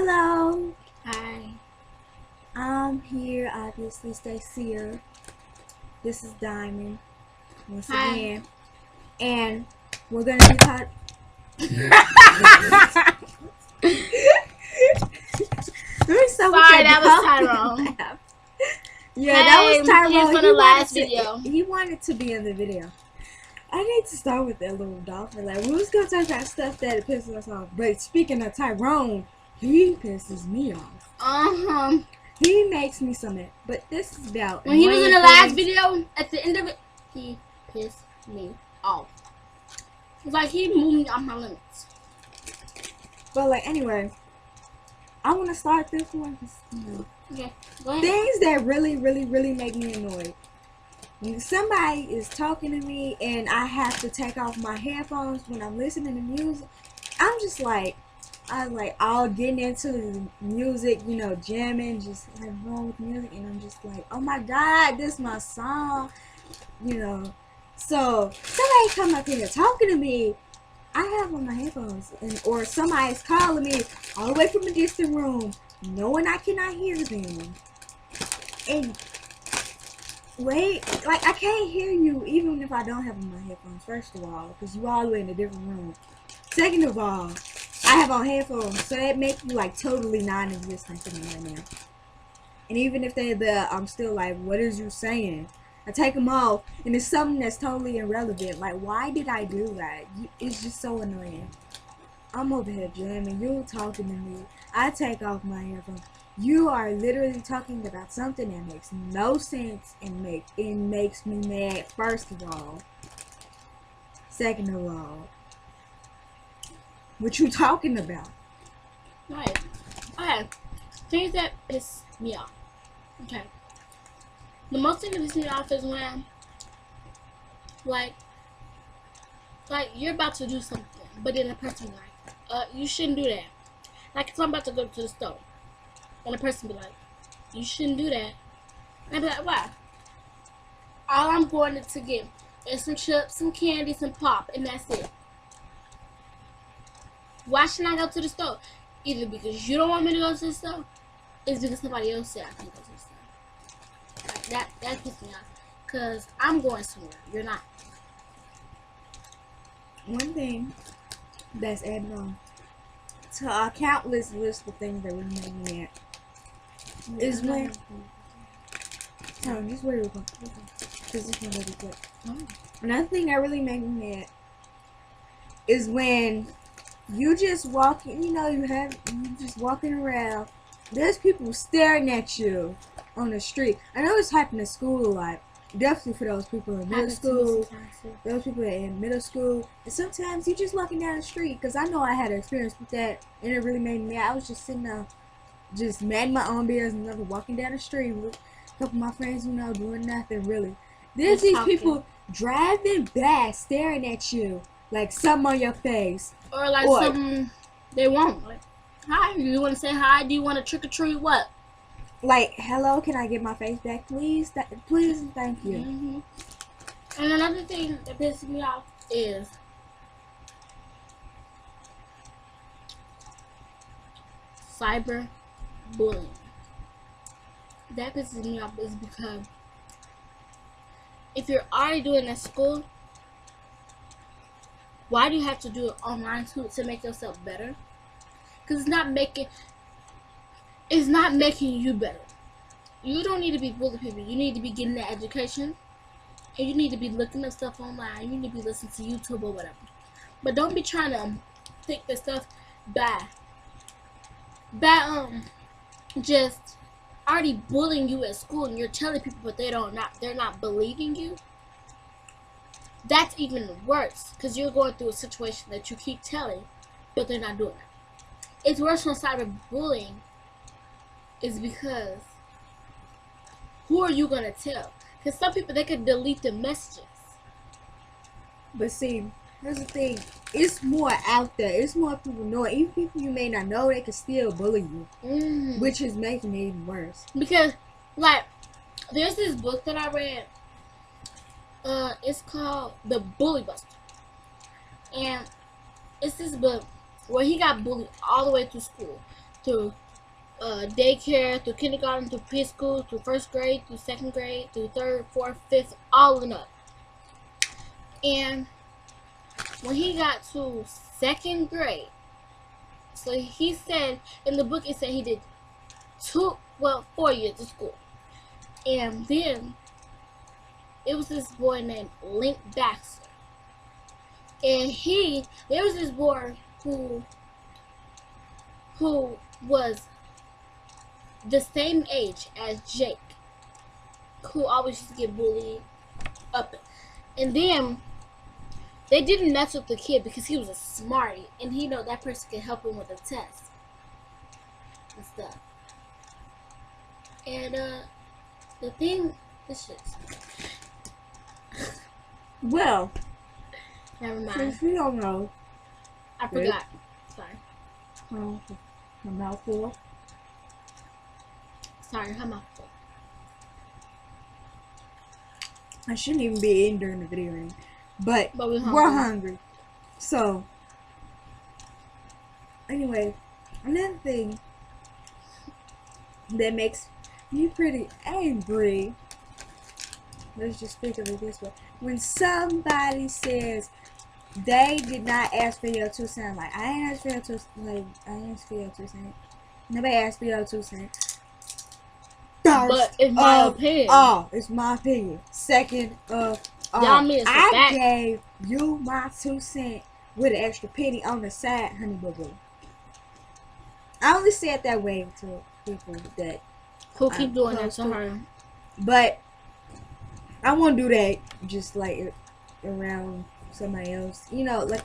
Hello, Hi. I'm here, obviously, Stacia. This is Diamond, once Hi. again. And we're going to be talking. Let me stop with Sorry, your that was dolphin Tyrone. laugh. Yeah, that was He's Tyrone. from the last video. He wanted to be in the video. I need to start with that little dolphin laugh. We was going to talk about stuff that pisses us off. But speaking of Tyrone, he pisses me off. He makes me so mad. But this is about when he was in the last video, at the end of it, he pissed me off. It's like he moved me off my limits. But like anyway, I want to start this one. Okay, go ahead. Things that really make me annoyed. When somebody is talking to me and I have to take off my headphones when I'm listening to music, I'm just like, all getting into the music, jamming, just like wrong with music, and I'm just like, oh my god, this is my song, So somebody come up here talking to me, I have on my headphones, or somebody's calling me all the way from a distant room, knowing I cannot hear them, and wait, like I can't hear you even if I don't have on my headphones. First of all, because you all the way in a different room. Second of all, I have on headphones, so that makes you like totally non-existent to me right now. And even if they're there, I'm still like, what is you saying? I take them off, and it's something that's totally irrelevant. Like, why did I do that? It's just so annoying. I'm over here jamming, you talking to me. I take off my headphones. You are literally talking about something that makes no sense and makes me mad. First of all, second of all, what you talking about? Right. Okay. Things that piss me off. Okay. The most thing that pisses me off is when, like you're about to do something, but then the person like, you shouldn't do that. Like if I'm about to go to the store, and the person be like, you shouldn't do that. And I be like, why? All I'm going to get is some chips, some candy, some pop, and that's it. Why should I go to the store? Either because you don't want me to go to the store, it's because somebody else said I can go to the store. Like that pisses me off. Cause I'm going somewhere. You're not. One thing that's added on to a countless list of things that really make me mad is when. Just wait real quick. This is really quick. Another thing that really makes me mad is when you just walking, you just walking around. There's people staring at you on the street. I know it's happening in school a lot. Definitely for those people in middle school. Those people in middle school. And sometimes you just walking down the street. Because I know I had an experience with that. And it really made me mad. I was just sitting there, just mad my own business. And never walking down the street with a couple of my friends, doing nothing really. There's these people driving by, staring at you. Like something on your face. Or like something they want. Like, hi, do you want to say hi? Do you want to trick or treat? What? Like, hello, can I get my face back, please? Please and thank you. And another thing that pisses me off is cyber bullying. That pisses me off is because if you're already doing it at school, why do you have to do it online to make yourself better? Because it's not making you better. You don't need to be bullying people. You need to be getting that education, and you need to be looking up stuff online. You need to be listening to YouTube or whatever. But don't be trying to think this stuff by just already bullying you at school, and you're telling people, but they're not believing you. That's even worse, because you're going through a situation that you keep telling, but they're not doing it. It's worse than cyberbullying is because who are you going to tell? Because some people, they could delete the messages. But see, here's the thing. It's more out there. It's more people know it. Even people you may not know, they can still bully you. Which is making it even worse. Because, like, there's this book that I read. It's called The Bully Buster. And it's this book where he got bullied all the way through school. through daycare, through kindergarten, through preschool, through first grade, through second grade, through third, fourth, fifth, all in up. And when he got to second grade, so he said in the book it said he did 4 years of school, and then it was this boy named Link Baxter, and there was this boy who was the same age as Jake, who always used to get bullied up, and then they didn't mess with the kid because he was a smarty, and he know that person could help him with a test and stuff. And the thing, this shit. Well, Never mind. since we don't know, I forgot. Sorry. my mouthful. Sorry, how am I? I shouldn't even be in during the video ring, but we're hungry. So, anyway, another thing that makes me pretty angry, let's just think of it this way, when somebody says they did not ask for your 2 cents, like, I ain't asked for your 2 cents, nobody asked for your 2 cents. But it's my opinion. Oh, it's my opinion. Second of Y'all mean it's a I fact. gave you my 2 cents with an extra penny on the side, honey boo boo. I only say it that way to people that Who keep doing that to her? But I won't do that just like around somebody else. You know, like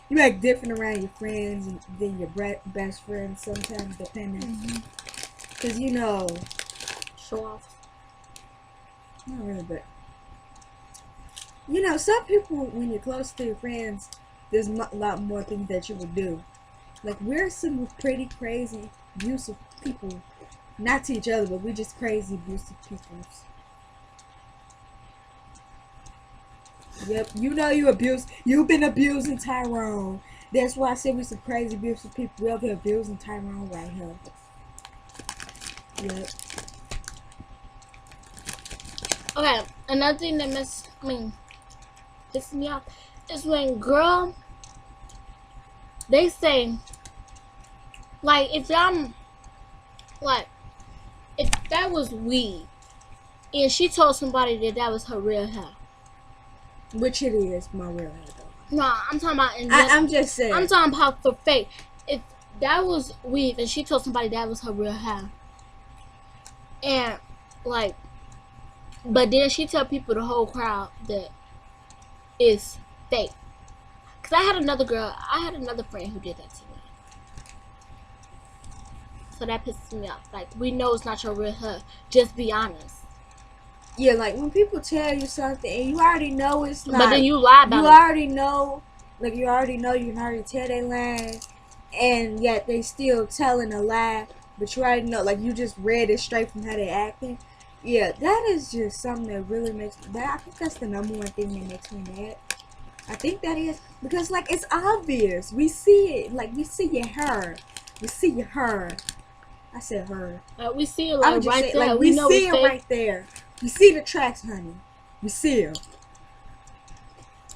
you act different around your friends than your best friends sometimes, depending. Cause you know, Show off. not really, but you know, some people when you're close to your friends, there's a lot more things that you would do. Like we're some pretty crazy, abusive people. Not to each other, but we're just crazy, abusive people. Yep, you know you've been abusing Tyrone. That's why I said we're some crazy, abusive people. We'll be abusing Tyrone right here. Yep. Okay, another thing that pisses me off is when they say, like, if that was weed, and she told somebody that was her real hair. Which it is my real hair though. No, I'm talking about I'm just saying. I'm talking about for fake. If that was weed and she told somebody that was her real hair, and like, but then she tell people, the whole crowd, that it's fake. Cause I had another friend who did that to me. So that pisses me off. Like, we know it's not your real hair. Just be honest. Yeah, like when people tell you something and you already know it's not. But then you lie about it. You already know, like you can already tell they lying, and yet they still telling a lie. But you already know, like you just read it straight from how they acting. Yeah, that is just something that really makes me mad. I think that's the number one thing that makes me mad. I think that is because like it's obvious. We see it. Like we see your hair. We see your hair. I said her. We see it like right there. Like, we see it right there. You see the tracks, honey. You see them.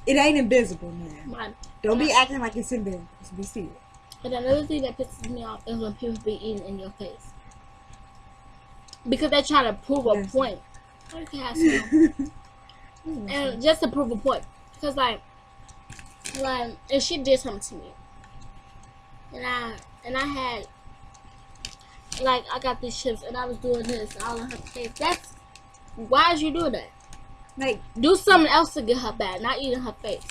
It ain't invisible, man. Don't be acting like it's invisible. We see it. And another thing that pisses me off is when people be eating in your face. Because they're trying to prove a point. And just to prove a point. Because like, and she did something to me. And I had, like, I got these chips and I was doing this all in her face. Why is you doing that? Like, do something else to get her back, not eating her face.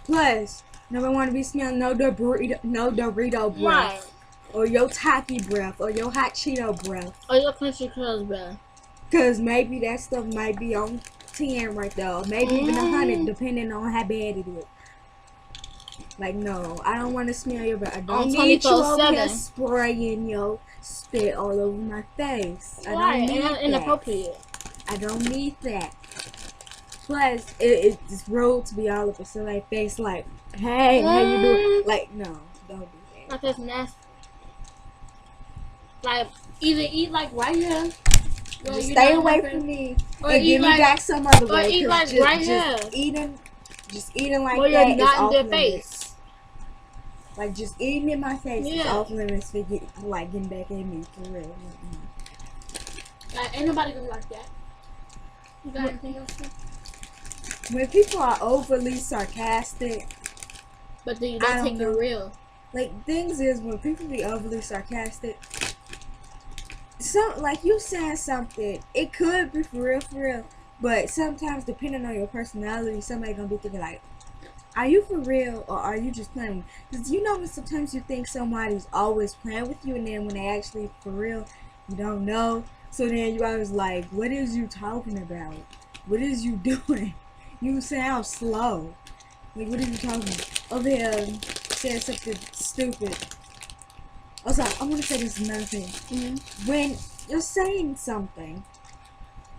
Plus, nobody want to be smelling no Dorito breath. Right. Or your Taki breath. Or your hot Cheeto breath. Or your Country Curls breath. Because maybe that stuff might be on 10 right there. Or maybe even 100, depending on how bad it is. Like, no, I don't want to smell your breath. I don't need you over here spraying your spit all over my face. I don't need that. Inappropriate. I don't need that. Plus, it's rude to be all up in somebody's face like, hey, how you doing? Like, no, don't do that. My face nasty. Like, either eat like right here. Just stay away from me or and give me like, back some other or way. eat like just, right just here. eating like Where that you're is not in off their limits. face. Like just eating in my face is Yeah. off limits for like getting back at me for real. Like, ain't nobody gonna like that. You got anything else? When people are overly sarcastic, But then you don't take it real. Like things is when people be overly sarcastic, like you saying something, it could be for real, but sometimes depending on your personality, somebody gonna be thinking like, are you for real or are you just playing? Because you know when sometimes you think somebody's always playing with you, and then when they actually for real, you don't know. So then you always like, what is you talking about? What is you doing? You sound slow. Like, what are you talking about? Over here saying something stupid. Also, I want to say this another thing. When you're saying something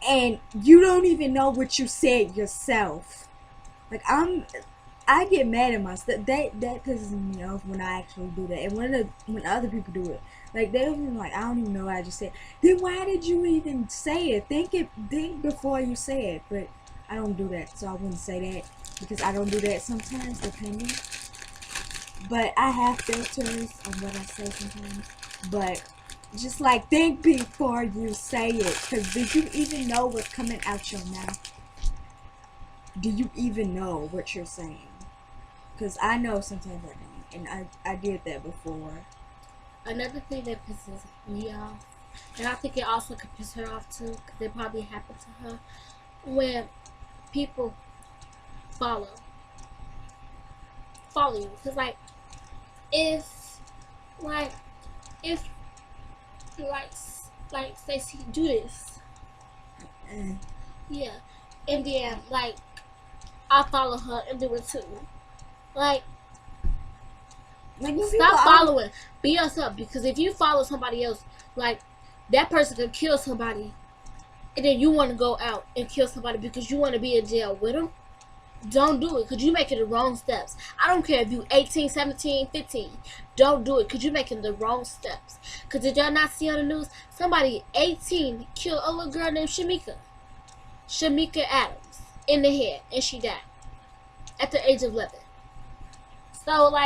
and you don't even know what you said yourself, like I get mad at myself. That pisses me off when I actually do that, and when other people do it, like they're even like, I don't even know what I just said. Then why did you even say it? Think before you say it. But I don't do that, so I wouldn't say that because I don't do that sometimes, depending. But I have filters on what I say sometimes. But just like think before you say it, because did you even know what's coming out your mouth? Do you even know what you're saying? Because I know sometimes I don't, and I did that before. Another thing that pisses me off, and I think it also could piss her off too, because it probably happened to her, when people follow you. Because if Stacey do this, yeah, and then I follow her and do it too. Stop following. Be yourself, because if you follow somebody else, that person could kill somebody, and then you want to go out and kill somebody because you want to be in jail with them. Don't do it, because you're making the wrong steps. I don't care if you 18, 17, 15. Don't do it, because you're making the wrong steps. Because did y'all not see on the news, somebody 18 killed a little girl named Shamika Adams in the head, and she died at the age of 11. So,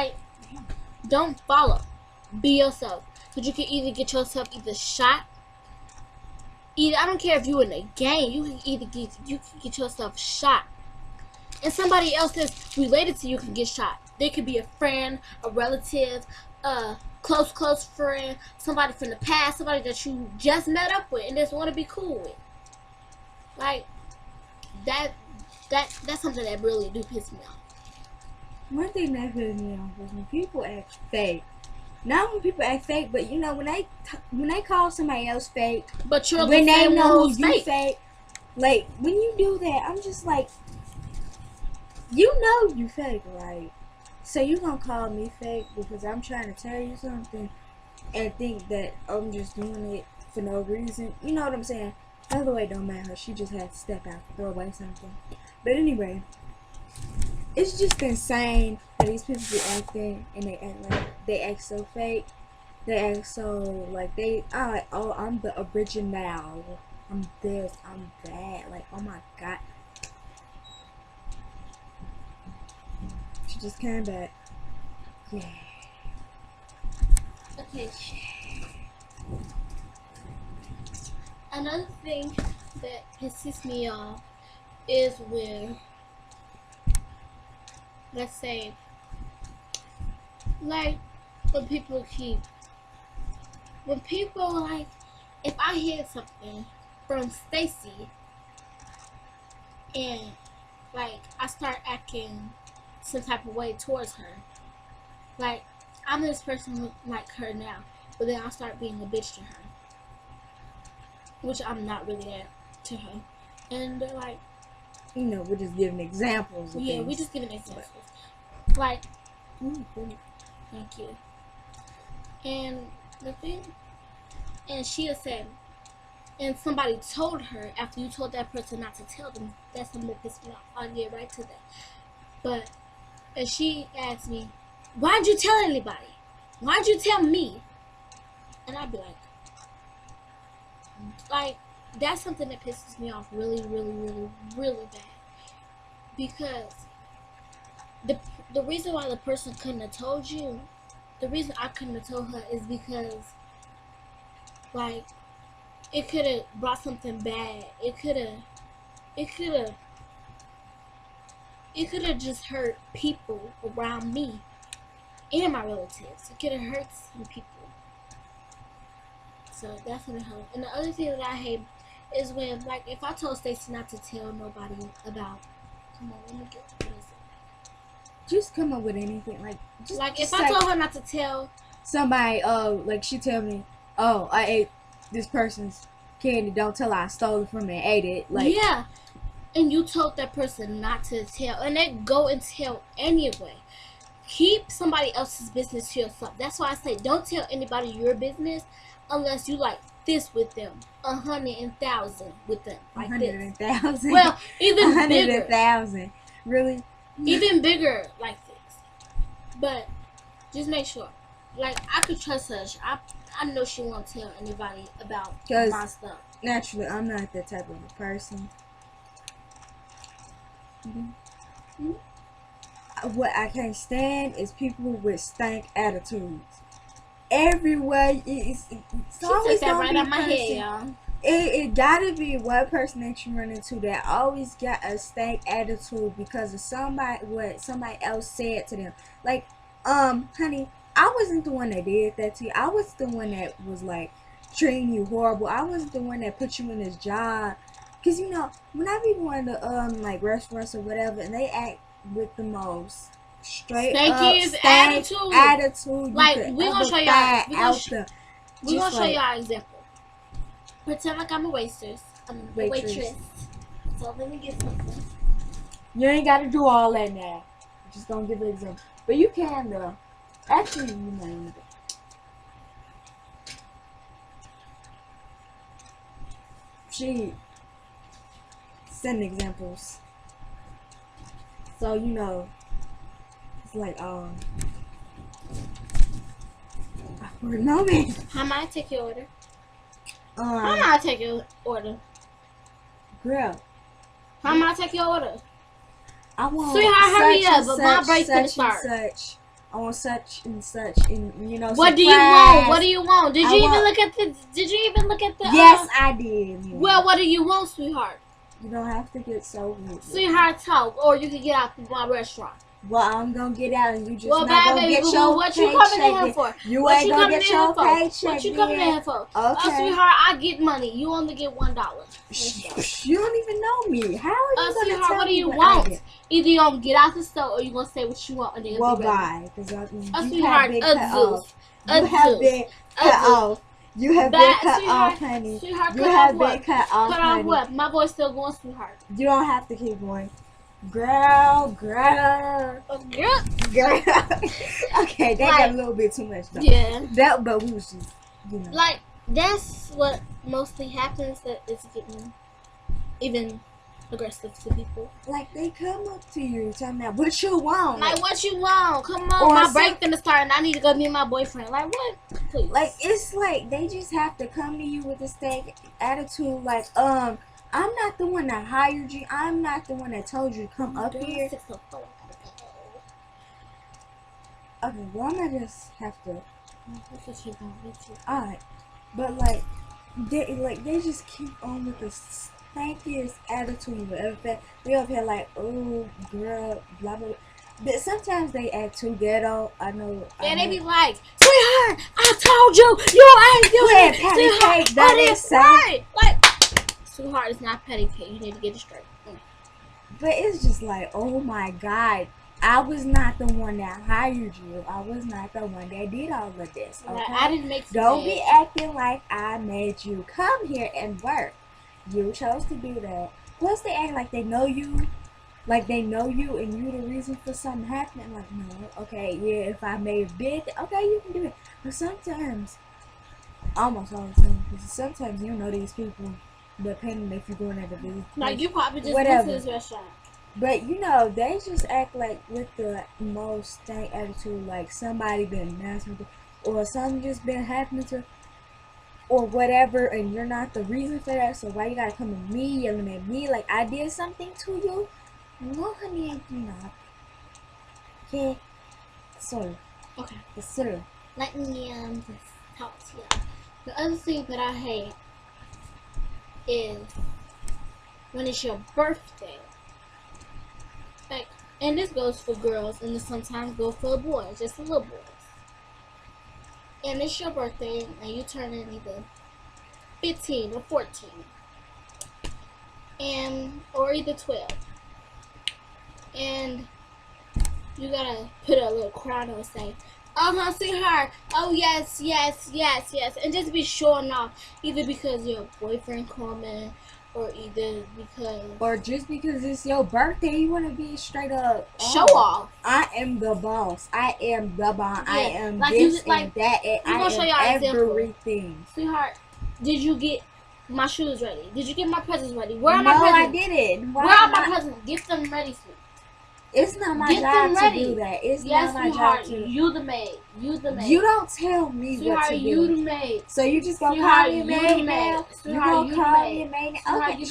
don't follow. Be yourself. Because you can either get yourself shot. I don't care if you're in a gang. You can get yourself shot. And somebody else that's related to you can get shot. They could be a friend, a relative, a close friend, somebody from the past, somebody that you just met up with and just want to be cool with. That's something that really do piss me off. One thing that pisses me off is when people act fake. Not when people act fake, but when they call somebody else fake, but you're when the they know you fake. Like when you do that, I'm just like, you know you fake, right? So you gonna call me fake because I'm trying to tell you something and think that I'm just doing it for no reason. You know what I'm saying? By the way, don't matter. She just had to step out, throw away something. But anyway, it's just insane that these people be acting and they act so fake. They act so I'm the original. I'm this, I'm that. Like, oh my god. She just came back. Yeah. Okay. Another thing that pisses me off is when, let's say, when people if I hear something from Stacey and I start acting some type of way towards her, I'm this person like her now, but then I start being a bitch to her, which I'm not really that to her, and they're like, we're just giving examples. Yeah, we're just giving examples. Thank you. And the thing, and she'll say, and somebody told her after you told that person not to tell them, that's something that pissed me off. I'll get right to that. But, and she asked me, why'd you tell anybody? Why'd you tell me? And I'd be like, like, that's something that pisses me off really, really, really, really bad. Because the reason why the person couldn't have told you, the reason I couldn't have told her is because, like, it could have brought something bad. It could have just hurt people around me and my relatives. It could have hurt some people. So that's gonna help. And the other thing that I hate is when, like, if I told Stacey not to tell nobody about, come on, let me get what is it? Just come up with anything, like, just Like, just if I told her not to tell somebody, like she tell me, oh, I ate this person's candy. Don't tell her I stole it from her and ate it. Like, yeah, and you told that person not to tell, and they go and tell anyway. Keep somebody else's business to yourself. That's why I say don't tell anybody your business unless you like this with them, 100,000 with them, like 100,000. Well, even 100,000. Really? even bigger like this. But just make sure, like, I could trust her. I know she won't tell anybody about my stuff. Naturally, I'm not that type of a person. Mm-hmm. What I can't stand is people with stank attitudes. Everywhere, it's always that gonna right be out my person. head, y'all. It gotta be one person that you run into that always got a stank attitude because of what somebody else said to them. Like, honey, I wasn't the one that did that to you. I was the one that was like treating you horrible. I wasn't the one that put you in this job. Cause you know, when I be going to like restaurants or whatever, and they act with the most straight attitude. Like, we gonna show y'all. We gonna show y'all an example. Pretend like I'm a waitress. I'm a waitress. So let me get something. You ain't gotta do all that now. I'm just gonna give an example, but you can though. Actually, you know. She send examples. So you know, it's like no man. How might I take your order? How might I take your order? Girl. How might I take your order? I want sweetheart, hurry up, but my break's gonna start. I want such and such, and you know. What do you want? What do you want? Did you even look at the? Yes, I did. Yeah. Well, what do you want, sweetheart? You don't have to get so rude. Sweetheart, talk, or you can get out of my restaurant. Well, I'm gonna get out, and you just not gonna get your what you coming in here for? You ain't gonna get your paycheck. What you coming in here for? Okay. Oh, sweetheart, I get money. You only get $1. You don't even know me. How are you gonna sweetheart, tell what do you me want? Either you gonna get out the store, or you gonna say what you want, and then well, bye. Because you have been cut off. You have been cut off. You have been cut off, honey. Sweetheart, you have been cut off, cut honey. off what? My voice still going, sweetheart. You don't have to keep going. Girl. Okay, that got a little bit too much though. Yeah. But we was just, you know. Like, that's what mostly happens, that it's getting even aggressive to people. Like, they come up to you telling me what you want. Like, what you want? Come on, my break gonna start and I need to go meet my boyfriend. Like, what? Please. Like, it's like they just have to come to you with this stank attitude. Like, I'm not the one that hired you. I'm not the one that told you to come up here. Okay, well, I'm gonna just have to. Alright, but like they just keep on with the stankiest attitude you've ever had. They up here like, oh girl, blah blah blah. But sometimes they act too ghetto. I know. And they be like, sweetheart, I told you ain't doing it. Patty cake, that is right. Like, sweetheart, it's not petty cake. You need to get it straight. But it's just like, oh my God. I was not the one that hired you. I was not the one that did all of this. Okay? I didn't make sense. Don't be acting like I made you come here and work. You chose to do that. Plus, they act like they know you. Like they know you and you the reason for something happening. Like, no, okay, yeah, if I may have did, okay, you can do it. But sometimes, almost all the time, because sometimes you know these people, depending if you're going at the business. Like, you probably just went to this restaurant. But, you know, they just act like with the most stank attitude, like somebody been messing with them, or something just been happening to, or whatever, and you're not the reason for that, so why you gotta come at me, yelling at me like I did something to you? No, honey, I do not. Okay, sir. Okay. Yes, sir. Let me just talk to you. The other thing that I hate is when it's your birthday. Like, and this goes for girls, and this sometimes goes for boys, just the little boys. And it's your birthday, and you turn in either 15 or 14, or either 12, and you gotta put a little crown on and say, sweetheart, oh yes, yes, yes, yes, and just be showing off, either because your boyfriend coming, or either because, or just because it's your birthday, you want to be straight up show off. I am the boss. I am the boss. Yeah, I am like this you, like, and that. And I'm I gonna show y'all an am everything. Sweetheart, did you get my shoes ready? Did you get my presents ready? Where are no, my presents? I didn't. Where are my presents? Get them ready, sweet. It's not my job to do that. It's not my job to. You the maid. You the maid. You don't tell me what to do. You the maid. So you just gonna call me a maid now? You gonna call me a maid now? Okay,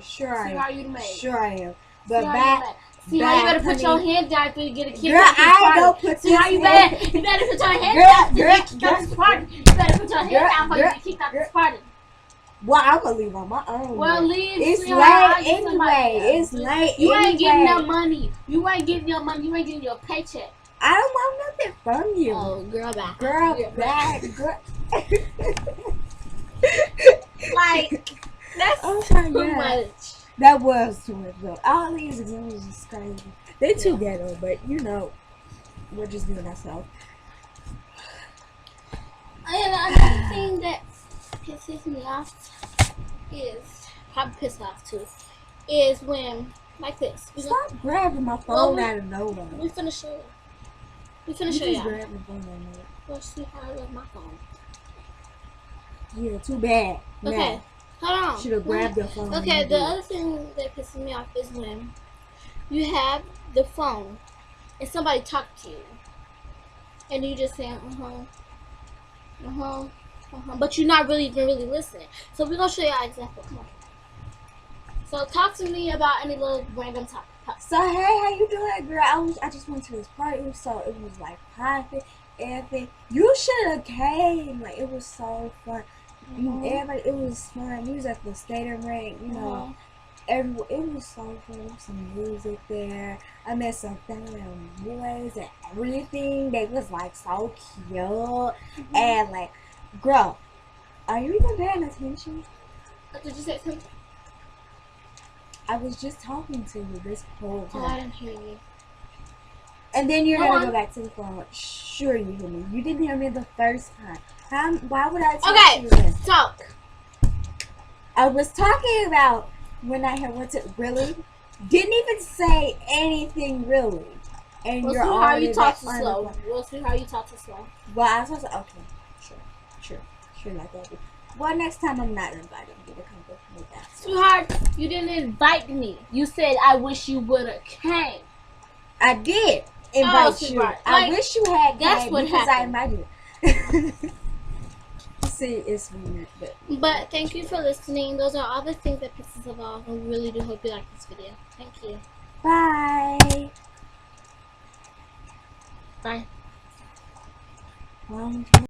sure I am. Sure I am. But back. See how you better put your hand down after you get a kick. Girl, I ain't gonna put See how you better put your hand down after you get kicked out this party. You better put your hand down before you get kicked out this party. Well, I'm gonna leave on my own. Well, leave. It's late anyway. It's late. You ain't getting no money. You ain't getting your money. You ain't getting your paycheck. I don't want nothing from you. Oh, girl, back. Girl, back. Girl. Like, that's too much. That was too much, though. All these examples is crazy. They too ghetto, but you know, we're just doing ourselves. And another thing that pisses me off is, probably piss off too, is when, like this. Stop grabbing my phone out of nowhere. We finna show you. We finna show you. you. Grab my phone out of nowhere. Let's see how I love my phone. Yeah, too bad. Okay, nah. Hold on. Should have grabbed your phone. Okay, the other thing that pisses me off is when you have the phone and somebody talks to you, and you just say, but you're not really listening. So we're gonna show you an example. Come on. So talk to me about any little random topic. So hey, how you doing, girl? I just went to this party, so it was like private, everything. You should have came. Like, it was so fun. Everybody, it was fun. We was at the skating rink, you know. It was so fun. Some music there. I met some family boys and everything. They was like so cute and like, girl, are you even paying attention? Did you say something? I was just talking to you this whole time. Oh, I didn't hear you. And then you're gonna go back to the phone. Sure, you hear me. You didn't hear me the first time. Why would I talk to you then? Talk. I was talking about when I had went to really. Didn't even say anything really. And we'll you're see how you talk too slow. We'll see how you talk too slow. Well, I was okay. Sure, like that. Well, next time I'm not inviting you to come with that. Sweetheart, you didn't invite me. You said I wish you would have came. I did invite you. Like, I wish you had came. That's what because happened. I invited you. See, it's weird, but thank you for listening. Those are all the things that pisses us off. I really do hope you like this video. Thank you. Bye. Bye.